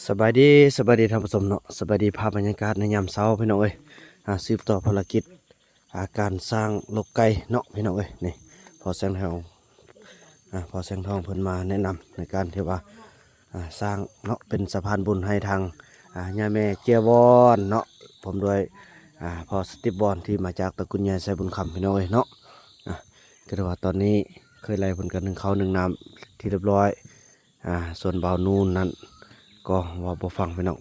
สบายดีท่านผู้ชมเนาะสบายดีภาพบรรยากาศในยามเช้าพี่น้องเอ้ยสืบต่อภารกิจการสร้างโลกไก่เนาะพี่น้องเอ้ยนี่พอแสงทองพอแสงทองเพิ่นมาแนะนำในการที่ว่าสร้างเนาะเป็นสะพานบุญให้ทางย่าแม่เจียวอนเนาะผมด้วยพอสติปบอลที่มาจากตระกูลยายไซบุญคำพี่น้องเอ้ยเนาะก็ถือว่าตอนนี้เคยไล่ผลกันหนึ่งเขาหนึ่งน้ำที่เรียบร้อยส่วนเบานูนนั้นก็ว่าบ่ฟังไปนอก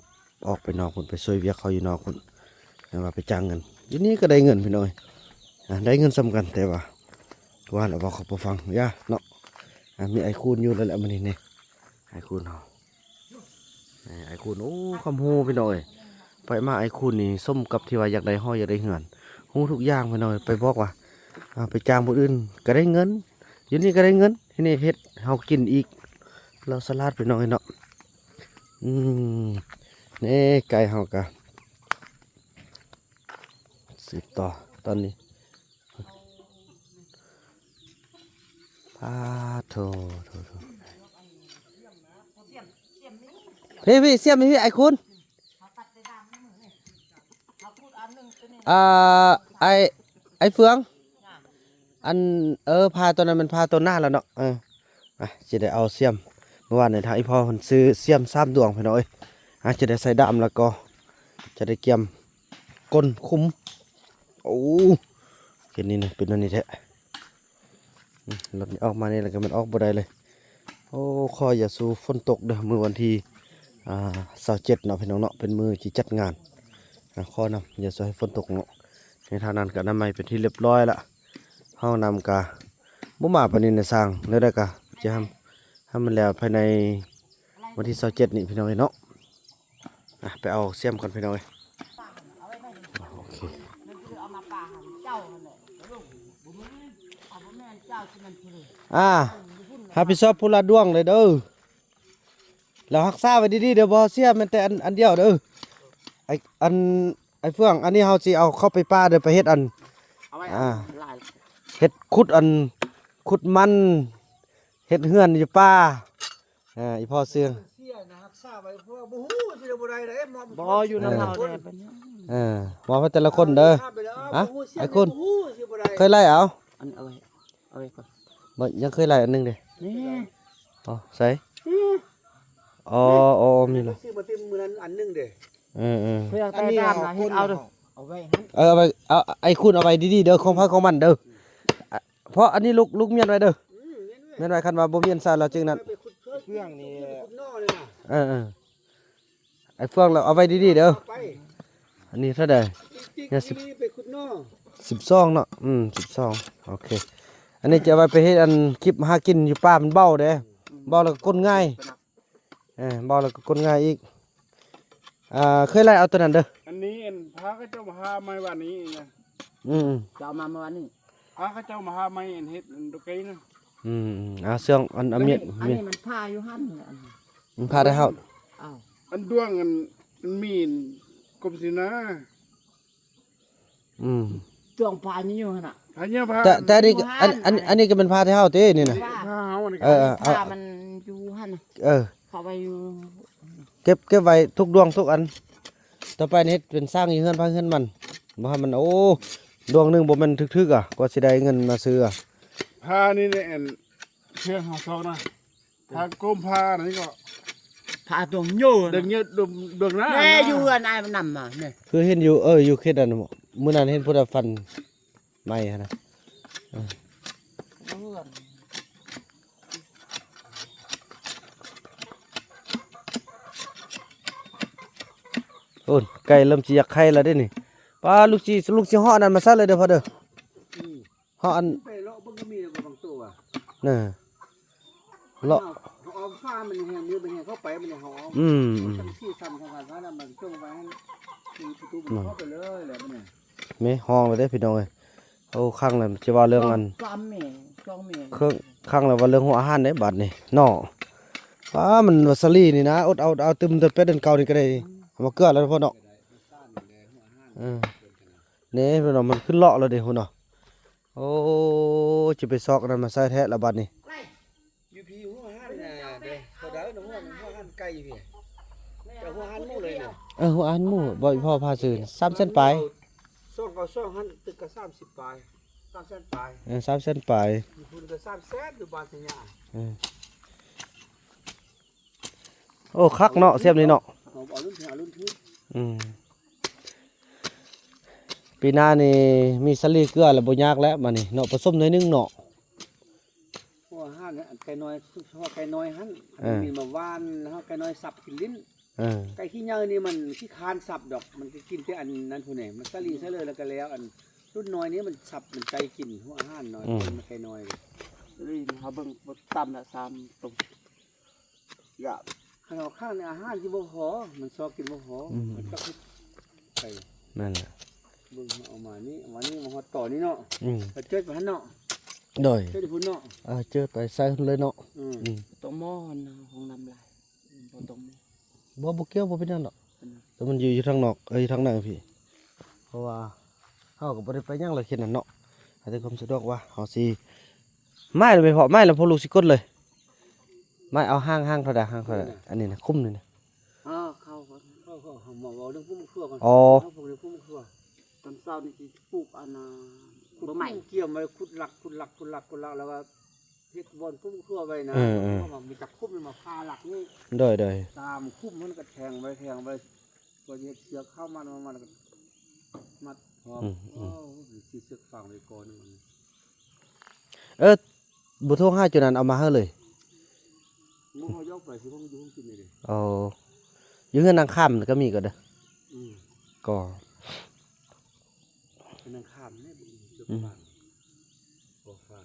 ออกไปนอกคุณไปช่วยเวียกเขาอยู่นอกคุณว่าไปจ้างเงินอยู่นี้ก็ได้เงินพี่น้อยได้เงินสำคัญแต่ว่าแล้วว่าเขาบ่ฟังย่าเนาะมีไอคูนอยู่แล้วแหละมันนี่ไอคูนเขาไอคูนโอ้คำฮูพี่น้อยไปมาไอคูนนี่ส้มกับที่ว่าอยากได้ห้อยอยากได้เหือนฮูทุกอย่างพี่น้อยไปบอกว่าไปจ้างผู้อื่นก็ได้เงินอยู่นี่ก็ได้เงินที่นี่เฮ็ดเฮากินอีกเราสลัดพี่น้อยเนาะนี่ไก่เฮากะสืบต่อตอนนี้พาโถพี่เสียมพี่ไอ้คุณอ่าไอ้เฟืองอันพาตัวนั้นมันพาตัวหน้าแล้วเนาะจะได้เอาเสียมเมื่อวานในทางอีพ่อมันซื้อเสียม3 ดวงไปหน่อยจะได้ใส่ดำแล้วก็จะได้เกี่ยมก้นคุ้มโอ้เห็นนี่นะเป็นอันนี้แท้รถนี้ออกมานี่แล้วก็มันออกบ่ได้เลยโอ้ขออย่าสู้ฝนตกเด้อมือวันที่27เนาะพี่น้องเนาะเป็นมือที่จัดงานขอนำอย่าสู้ให้ฝนตกเนาะในทางนั้นก็น้ำไม้เป็นที่เรียบร้อยละห้องนำกาบุมาปนินในสร้างแล้วได้กะจะทำมันแล้วภายในวันที่27นี่พี่น้องเนาะไปเอาเสียมก่อนพี่น้องโอเคฮับผิดชอบพูละดวงเลยเด้อเราหักษาไว้ดีๆเดี๋ยวบอเสียมันแต่อันเดียวเด้อไอเฟื่องอันนี้เฮาสิเอาเข้าไปป้าเดี๋ยวไปเฮ็ดเฮ็ดขุดมันเฮ็ดเฮือนอยู่ป้าอีพ่อเสื่องบ่อยู่น้ำเฮาเด้มองไปแต่ละคนเด้อไอ้คุณเคยไล่เอาอันเอาไว้ก่อนบ่ยังเคยไล่อันนึงเด้นี่อ๋อใส่อ๋อมีล่ะซื้อมาเต็มมื้อนั้นอันนึงเด้เพื่อแต่ตามนะเฮ็ดเอาเด้อเอาไว้หั่นเอาไปเอาไอ้คุณเอาไปดีๆเด้อของพักของมันเด้อเพราะอันนี้ลูกเมียนไว้เด้อเมียนไว้คันว่าบ่เมียนซะแล้วจึงนั้นเฟื่องนี่ไอ้เฟืองเราเอาไว้ดีๆเด้ออันนี้เท่าใดเนี่ยไปขุดนอ12เนาะ12โอเคอันนี้จะเอาไว้ไปเฮ็ดอันคลิปหากินอยู่ป่ามันเบาเด้เบาแล้วก็ก้นง่ายเบาแล้วก็ก้นง่ายอีกเคยไล่เอาตัวนั้นเด้ออันนี้พระก็เจ้ามาหาไม้วันนี้นะจะเอามาเมื่อวานนี้พระก็เจ้ามาหาไม้เฮ็ดตะไคร้นะเสื่องอันเมียอันนี้มันพาอยู่หั่นมันพาได้เฮาอ้าวอันดวงมันมีนกรมศิลาช่วงพานี่อยู่หั่นน่ะพาเนี่ยพาแต่นี่อันนี้ก็เป็นพาที่เฮาเต้นี่น่ะพาเฮานี่พามันอยู่หั่นเข้าไปอยู่เก็บไว้ทุกดวงทุกอันต่อไปนี่เป็นสร้างอยู่เฮือนพาเฮือนมันบ่ให้มันโอ้ดวงนึงบ่แม่นทึกๆกว่าสิได้เงินมาซื้อพานี่เนี่ยเชื่อเฮาซอกนะพาก้มพานี่ก็พาตัวโย่เด้งดวงนะแม่อยู่อันไหนมันนำมาเนี่ยคือเห็นอยู่อยู่เขตนั้นมื้อนั้นเห็นพุทธฟันไม้นะโอ้ไก่เริ่มสิอยากไข่แล้วเด้นี่ป้าลูกสิฮ้อนั่นมาซะเลยเด้อพ่อเด้อฮ้ออันไปเลาะเบิ่งก็มีบางตัวน่ะเลาะเอาฟ้ามันแห้งนี่มันแห้งเข้าไปมันจะหอมที่สั่นเข้าไปแล้วมันช่วงไว้ให้ประตูมันเข้าไปเลยแหละมันเนี่ยแม่ห้องเลยเด้พี่น้องเอ้ยโอ้ข้างนั้นสิว่าเรื่องอันข้างแล้วว่าเรื่องหัวอาหารเด้บัดนี่เนาะมันวาซาลี่นี่นะอดเอาตึมแต่เป็ดเก่านี่ก็ได้มาเกลือแล้วพ่อเนาะนี่พี่น้องมันขึ้นเลาะแล้วเด้พุ่นเนาะโอ้จะไปซอกนั้นมาใส่แท้ละบัดนี่อยู่พี่หัวหันน่ะเด้เขาดาวหัวหันไก่อยู่พี่ จะหัวหันหมู่เลยเนี่ย หัวอันหมู่บ่พ่อพาซื้อ3เส้นปลาย ซ่องก็ซ่องหันตึกก็30ปลาย3เส้นปลาย 3เส้นปลาย อยู่พุ่นก็3แสนอยู่บ้านสัญญา โอ้คักเนาะเสียบนี่เนาะ เอารุ่นถึงเอารุ่นทึบ ปีหน้านี่มีสลีเกลือแล้วบ่ยากแล้วมานี่เนาะผสมหน่อยนึงเนาะ หัวหันเนี่ยไก่น้อยหัวไก่น้อยหันมีมาว่านเฮาไก่น้อยสับกินลิ้น ไก่ขี้เหยานี่มันขี้คานสับดอกมันก็กินแต่อันนั้นผู้นี่มันสลีซะเลยแล้วก็แล้วอันรุ่นน้อยนี้มันสับมันใจกินหัวหันน้อยมันไก่น้อย นี่เฮาเบิ่งบ่ต่ำน่ะ3ตรงอย่า ข้างข้างในอาหารที่บ่พอมันซอกกินบ่พอมันก็ไป นั่นแหละ เบิ่งเอามานี่มาฮอดต่อนี่เนาะไปเจิดไปหั่นเนาะ โดย เจิดพุ่นเนาะ เจอไปใส่เลยเนาะ ตรงหม้อนะของน้ำลายบ่ตรงนี้ บ่เกี่ยวบ่เป็นนั่นหรอกแต่มันอยู่ทางนอกอยู่ทางในพี่เพราะว่าเฮาก็บ่ได้ไปหยังเลยเฮ็ดนั่นเนาะอาจจะความสะดวกว่าเฮาสิไม้เลยไปเพาะไม้แล้วพอลูกสิกดเลยไม้เอาห้างเท่าใดอันนี้นะคุ้มนี่นะ เข้ามาเว้าเรื่องผู้มุขครัวก่อน อ๋อ เฮาเรื่องผู้มุขครัว ตอนเช้านี่สิปลูกอันน่ะ บ่ บ่ ให ให ม่ ม่ เกี่ยวมาขุดหลักแล้วก็เฮ็ดบ่อนผู้มุขครัวไว้นะมีตะคุ่มมาพาหลักนี่ โดย ตามคุ้มมันก็แทงไว้ก็เฮ็ดเสือเข้ามันก็มัดพร้อมสิเสือกฝังไว้ก่อน บ่โทรหาจุนั้นเอามาให้เลย มึงเอายกไปสิพวกมึงอยู่ห้องกินเลยดิ เอาอยู่เฮือนนางข้ามก็มีก็เด้อก็ เป็นนางข้ามเนี่ยเสือกฝังบ่ฝัง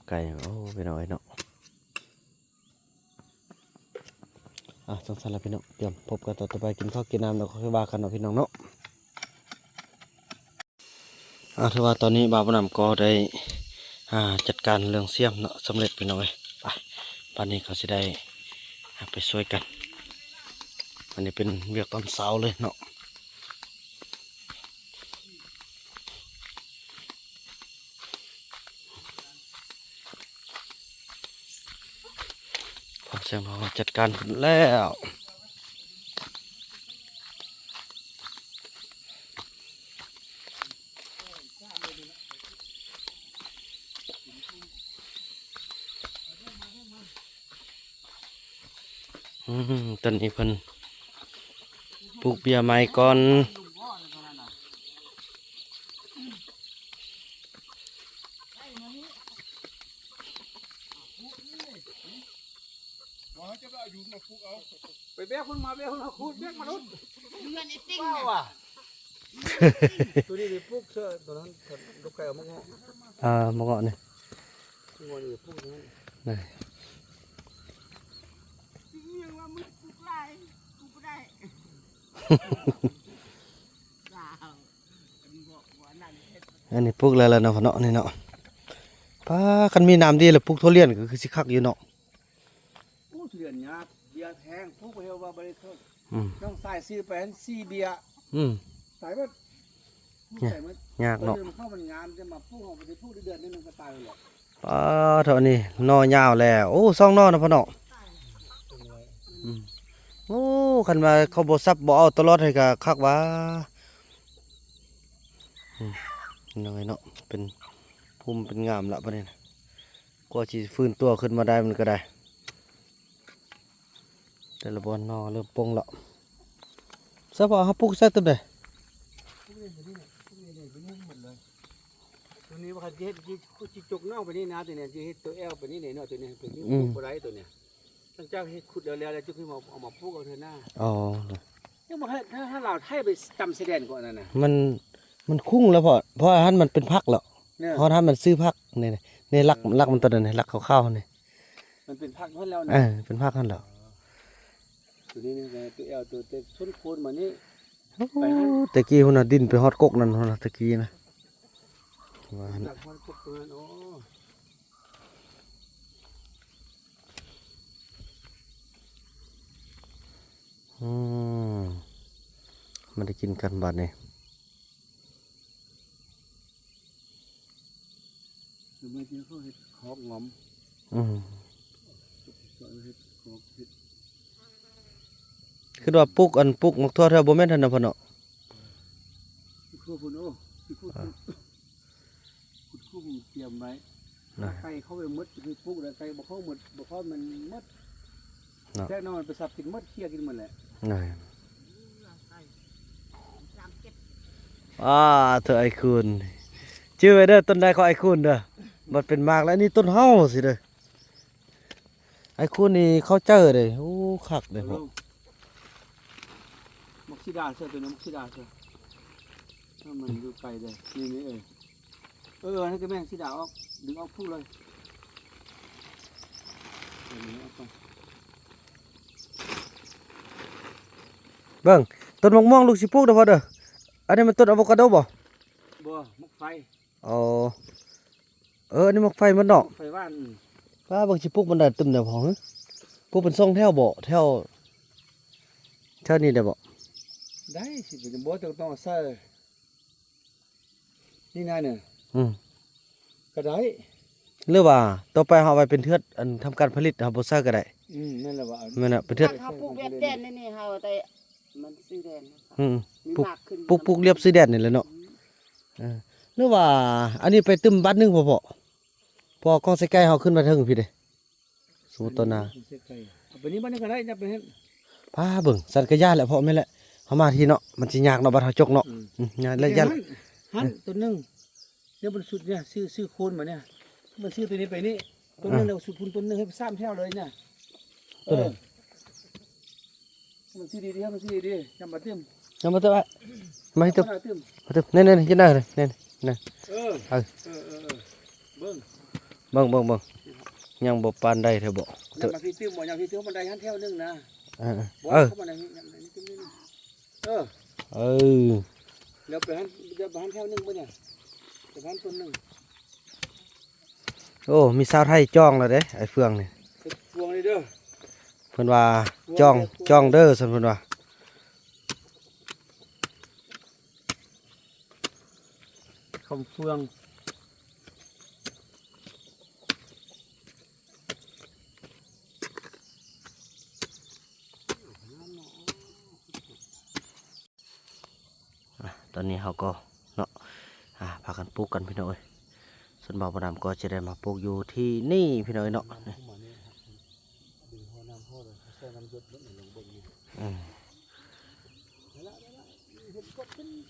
ไก่โอ้ไปหน่อยเนาะจังซั่นล่ะพี่น้องเตรียมพบกันต่อไปกินข้าวกินน้ำแล้วค่อยว่ากันเนาะพี่น้องเนาะถือว่าตอนนี้บ่าวบ่นำก็ได้จัดการเรื่องเสียมเนาะสำเร็จพี่น้องเอ้ยไปป่านนี้เขาสิได้ไปช่วยกันอันนี้เป็นเวียกตอนเช้าเลยเนาะพอเสียงเขาจัดการแล้วตอนนี้เพิ่นปลูกเบียร์ใหม่ก่อนไปแบกคนมาคูดแบกมาลุ้น เงินไอ้ติ้ง ว้าวอ่ะตัวนี้นี่ปลูกเสื้อตัวนั้นลูกไก่เอามาเงาะ มะเงาะนี่ งอนี่ปลูกตรงนั้น นี่ สิเมียงว่ามึงปลูกหลายปลูกบ่ได้ว้าวอันนี้บอกว่านั่นเฮ็ด อันนี้ปลูกแล้วเนาะพ่อเนาะนี่เนาะป้าคันมีน้ำดีแล้วปลูกทุเรียนก็คือสิคักอยู่เนาะ ปลูกเถื่อนยากเบียร์แพงปลูกไปเฮาว่าบริโภค อืม ต้องใส่ซื้อไปหัน4เบียร์ ใส่มันใส่มัน ยากเนาะ เข้ามันงามจะมาปลูกเอาไปปลูกเดือนนึงก็ตายเลย ป้าเท่านี้หนอยาวแล้วโอ้ซ่องหนอนะพ่อเนาะโอ้คันมาเขาบ่ซับบ่เอาตลอดให้ก็คักว่ายังไงเนาะเป็นภูมิเป็นงามละบัดนี้นะกว่าสิฟื้นตัวขึ้นมาได้มันก็ได้แต่ละบอนนอเริ่มปงแล้วซะบ่เฮาปลูกใส่ต้นใด ตัวนี้ว่าเขาจะเฮ็ดจิจุกน่องไปนี่นะตัวเนี้ยจะเฮ็ดตัวแอลไปนี่เนี่ยเนาะตัวนี้เป็นปลูกอะไรตัวเนี้ยตั้งเจ้าเฮ็ดขุดแล้วจุกขึ้นมาเอามาปลูกเอาเถอะหน้า อ๋อ ยังบ่ให้ถ้าเราไทยไปจำแสดงก่อนนั่นน่ะ มันคุ้งแล้วเพราะอาหารมันเป็นผักแล้ว เนี่ย เพราะถ้ามันซื้อผักนี่รักมันตัวนั้นนี่รักขาวๆนี่ มันเป็นพักเพิ่นแล้วนะ เป็นผักหั่นแล้ว ตัวนี้นี่ตัวแอลตัวเต็มชนโคนมานี่ ตะกี้หุ่นน่ะดินไปฮอดกกนั่นหุ่นน่ะตะกี้นะว่าหั่น หลักมันพวกตัวนั้นโอ้ มันได้กินกันบัดนี้ หรือไม่ที่เขาเฮ็ดคอกงอม อืม ซอยเฮ็ดคอกเฮ็ด คือว่าปลูกมักทั่วแถวบ่แม่นท่านน่ะพ่อเนาะ ที่ครัวพุ่นโอ้ที่ครัวพุ่นคุณครูผมเตรียมไว้ น่ะ ไก่เข้าไปหมดคือปลูกแล้วไก่บ่เข้าหมดบ่เข้ามันหมด เนาะ แท้นอนไปสับกินหมดเคี่ยกินหมดแหละ น่ะเธอไอ้คุณชื่อไว้เด้อต้นใดของไอ้คุณเด้อมันเป็นมากแล้วนี่ต้นเฮาสิเด้อไอ้คุณนี่เขาเจอเลยโอ้คักเลยพ่อ มักซิดาเสือตัวนี้มักซิดาเสือถ้ามันอยู่ไกลเลยนี่นี่นี่ก็แม่งซิดาออกดึงออกพูดเลยเอาอันนี้ออกไป เบิ่งต้นมะม่วงลูกสิปลูกเด้อพ่อเด้ออันนี้มันต้นอะโวคาโดบ่ บัวมักไฟ อ๋ออันนี้มักไฟมันเนาะ ไฟว่าน ป้าเบิ่งสิปลูกมันได้ตึมได้บ่ฮะปลูกเป็นทรงแถวบ่แถวนี้ได้บ่ ได้สิเป็นบัวต้องเซอร์นี่นายเนี่ย อืม ก็ได้ หรือว่าต่อไปเฮาเอาไว้เป็นเทือดอันทำการผลิตเฮาบ่ใส่ก็ได้ นั่นแหละว่า แม่นน่ะเป็นเทือด ถ้าปลูกแบบแดนนี่เฮาแต่มันสีแดงนะครับ อืม มี ปลูก มากขึ้น ปลูกเรียบสีแดดนี่แหละเนาะหรือว่าอันนี้ไปตึมบัดหนึงพอพอกองใส่ไก่เฮาขึ้นมาถึงพี่เด้สมมุติต้นนา เอาไปนี้มันก็ได้จะไปเห็น พาเบิ่งสันกะยาแหละเพราะแม่นแหละเฮามาที่เนาะมันสิยากเนาะบัดเฮาจกเนาะยากและยัน หันตัวนึงเนี่ยมันสุดเนี่ยซื้อโคนมาเนี่ยมันซื้อตัวนี้ไปนี่ตัวนึงเราสุดคุณตัวนึงให้ซ้ำแถวเลยเนี่ยมันซื้อดีๆมันซื้อดีๆจำมาเติม ยังบ่เตะมาให้ตึม มาเติม มาตึมนี่ๆๆจะได้เลยนี่ เบิ้ง เบิ่งยังบ่ปานใดเถอะบ่ นั่นมาพี่เติมบ่ยังพี่เติมมันได้หันแถวนึงนะ เออ เข้ามาในนี้เติมนี่ เออ เดี๋ยวไปหันแถวนึงบ่เนี่ยไปหันต้นนึง โอ้มีสาวไทยจองแล้วเด้ไอ้เฟืองนี่ พวงนี่เด้อ เพิ่นว่าจองเด้อซั่นเพิ่นว่า คำเฟือง ตอนนี้เขาก็เนาะพากันปลูกกันพี่น้อยส่วนบ่าวประดำก็จะได้มาปลูกอยู่ที่นี่พี่น้อยเนาะอืม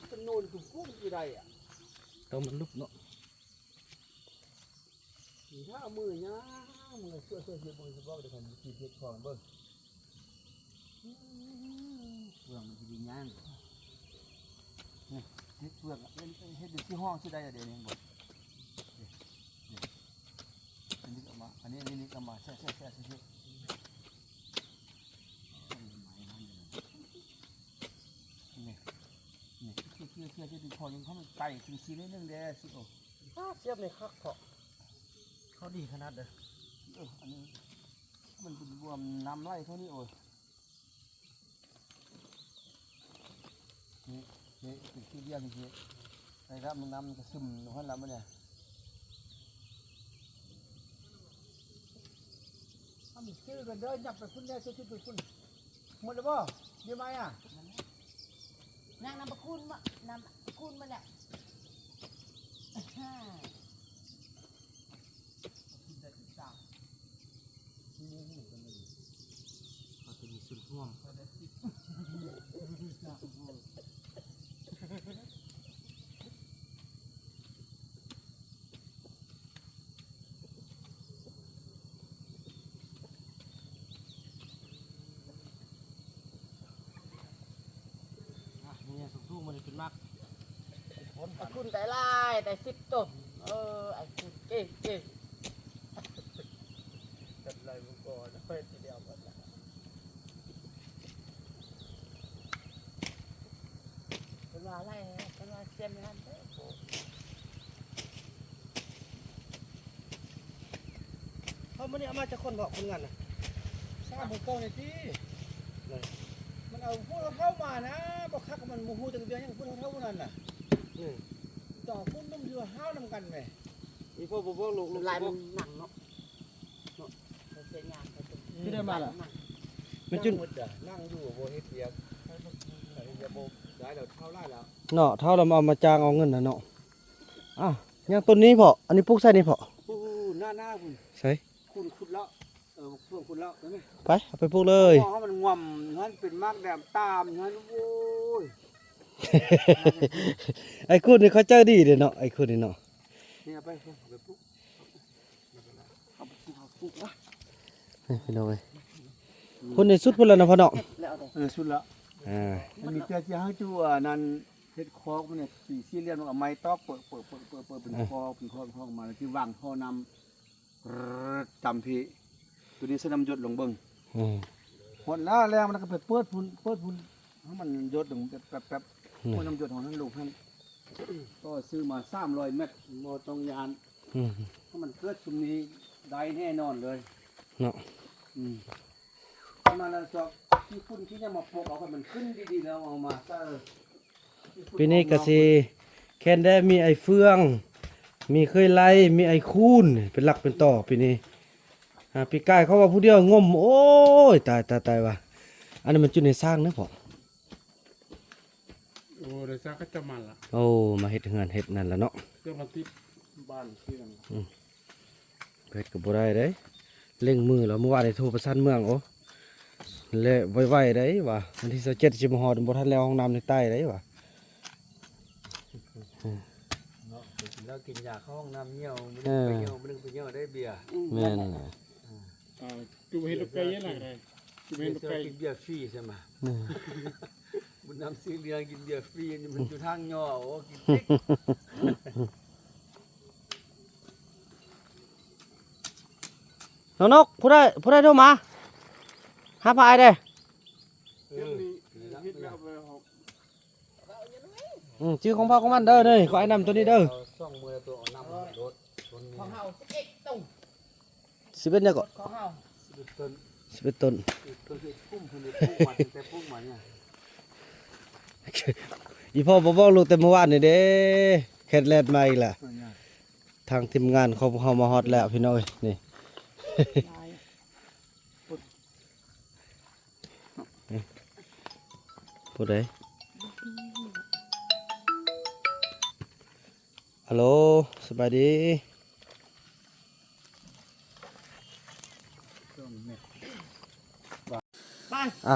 เป็นโนนถูกกุ้งกี่ใดอ่ะ ต้องมันลุกเนาะ ถ้ามือเนี่ยมือเสื้อเสื้อมือเฉพาะเดี๋ยวผมขีดเห็ดของเบิ้งเฟืองมันจะดีงานนี่เห็ดเฟืองเห็ดอยู่ที่ห้องที่ใดเดี๋ยวนี้บอกอันนี้ก็มาอันนี้ก็มาแซ่นี่ที่ดูพอยังเขามันไก่ซีนิดนึงเด้อสิโอ้ เสียบในคักเขาดีขนาดเด้อ อันนี้มันเป็นบวมน้ำไร่เท่านี้โอ้ยนี่เป็นที่เดียวนี่คือไอ้ครับมันน้ำกระซึมลงข้างล่างมันเนี่ยถ้ามีซื้อกันเด้อจับไปคุณได้ซื้อไปคุณหมดแล้วป่ะเดี๋ยวไหมอ่ะ นางนำประคุณมาเนี่ย เป็นสุดห่วง นี่สู้ๆมันเป็นมาก ไอ้คุณแต่ลายแต่10ต้นไอ้คุณเก่ง จัดไรมึงก่อนเฮ้ยทีเดียวหมดละ เป็นว่าอะไรเป็นว่าเสียมงานเด้อ เขาไม่ได้เอามาจากคนบอกคนงานนะ สร้างบุกเก่าในที่มันเอาพวกเราเข้ามานะบอกคักมันมูฮูจังเดียวยังพวกเราเท่านั้นน่ะต่อพุ่นต้องอยู่ห้าวนำกันไหม อีพ่อบ่บอกลูก ลายมันหนักเนาะเสียงานไปตรง ที่ได้มาล่ะ มันจุน นั่งอยู่บ่เฮ็ดเวียกจะบ่ได้แล้วเท่าไรแล้ว เนาะเท่าเราเอามาจ้างเอาเงินน่ะเนาะอ่ะยังต้นนี้พออันนี้ปลูกใส่นี่พอ อู้หน้าคุณ ใส่ คุณขุดแล้วช่วงขุดแล้วได้ไหม ไปเอาไปปลูกเลย มองมันง่วมมันเป็นมากแดมตามมันโอ้ย ไอ้คุณนี่เขาเจอดีเด้เนาะไอ้คุณนี่เนาะ นี่ไปปุ๊บเอาปุ๊บวะ พี่น้องเอ้ยคนในสุดพุ่นแล้วนะพ่อเนาะ สุดละ อ่า มันมีเจ้าที่ให้จู่นั่นเฮ็ดคอกมันเนี่ยสี่เหลี่ยมเอาไม้ตอกเปิดเป็นคอมาแล้วที่วางท่อนำจำพี่ตัวนี้เส้นน้ำหยดลงเบิ่ง อืม หมดแล้วแล้วมันก็ไปเปิดพุ่นให้มันหยดลงแป๊บพุ่นน้ำหยดของนั้นลูกท่านก็ซื้อมา300 เม็ดบ่ต้องยาน อืม ถ้ามันเกิดชุมนี้ได้แน่นอนเลย เนาะ ประมาณนั้นสอบที่พุ่นที่จะมาปลูกเอาให้มันขึ้นดีๆแล้วเอามาซะ ปีนี้ก็สิแค่นได้มีไอ้เฟือง มีเคยไล่มีไอ้คูนเป็นหลักเป็นต่อปีนี้ปีกายเขาว่าผู้เดียวงมโอ้ยตายว่ะอันนี้มันจุดในสร้างนะพ่อ โอ้ได้ซักก็จะมันล่ะ โอ้มาเฮ็ดเฮือนเฮ็ดนั่นล่ะเนาะ เพื่อมันติดบ้านที่นั่น เฮ็ดก็บ่ได้เด้เร่งมือแล้วเมื่อวานได้โทรประสานเมืองโอ้เละไวๆได้ว่ะวันที่27สิมาฮอดบ่ทันแล้วห้องน้ำในใต้ได้ว่ะ เนาะแล้วกินยาเข้าห้องน้ำเหี่ยวไม่ได้ไปเหี่ยวได้เบียร์ แม่นน่ะ จุเห็นลูกไก่ยังไงเลยจุเห็นลูกไก่ กินเบียร์ฟรีใช่ไหมบุญน้ำสีเหลืองกินเบียร์ฟรีนี่มันอยู่ทางย่อโอ้กินติ๊ก น้องนกผู้ใดโทรมาหาพายเด้ เรื่องนี้คิดแล้วไปหก ชื่อของพ่อของมันเด้อนี่ขอไอ้นำตัวนี้เด้อ ช่องมือตัวเอาน้ำรถต้นนี้ ของเฮา11ต้น 11เนี่ยก็ ของเฮา ต้น 11ต้น ต้นที่พุ่มพุ่งมาแต่พุ่งมาเนี่ย อีพ่อบ่บอกลูกแต่เมื่อวานนี่เด้แคทแลนด์มาอีกล่ะทางทีมงานเขาเฮามาฮอดแล้วพี่น้อยนี่ ผู้ใดฮัลโหลสบายดี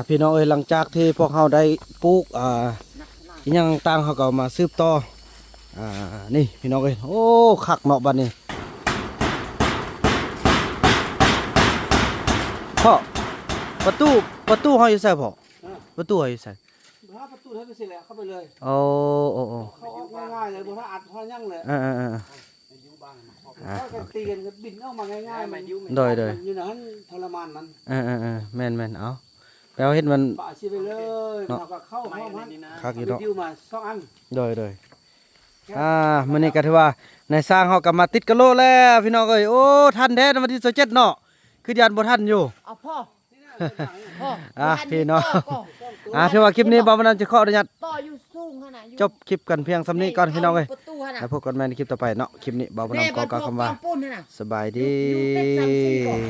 พี่น้องเอ้ยหลังจากที่พวกเราได้ปลูกอิหยังต่างเขาก็เอามาสืบต่อนี่พี่น้องเอ้ยโอ้คักเนาะบัดนี้พ่อประตูเฮาอยู่ไสพ่อประตูเฮาอยู่ไส ถ้าประตูให้ไปเสร็จแล้วเข้าไปเลย โอ้ เขาออกง่ายๆเลยบ่ถ้าอัดพอยั่งเลย เขาก็ตีกันก็บินออกมาง่ายๆมันอยู่นั้นทรมานมัน แม่นเอาแปลว่าเฮ็ดมัน ปะสิไปเลยเราก็เข้าห้องมัน คักอยู่เนาะ ดิวมา2 อัน โดยมื้อนี้ก็ถือว่าในสร้างเฮาก็มาติดกะโลแล้วพี่น้องเอ้ยโอ้ทันแท้นะวันที่27เนาะคือยานบ่ทันอยู่ เอาพ่อ พี่น้องถือว่าคลิปนี้บ่าวมันจะขออนุญาต ต่ออยู่สูงขนาดอยู่ จบคลิปกันเพียงส่ำนี้ก่อนพี่น้องเอ้ย ประตูขนาด แล้วพบกันใหม่ในคลิปต่อไปเนาะคลิปนี้บ่าวมันขอกล่าวคำว่า ปุ้นขนาด สบายดี อยู่เต็มซ้ำสี่ก่อน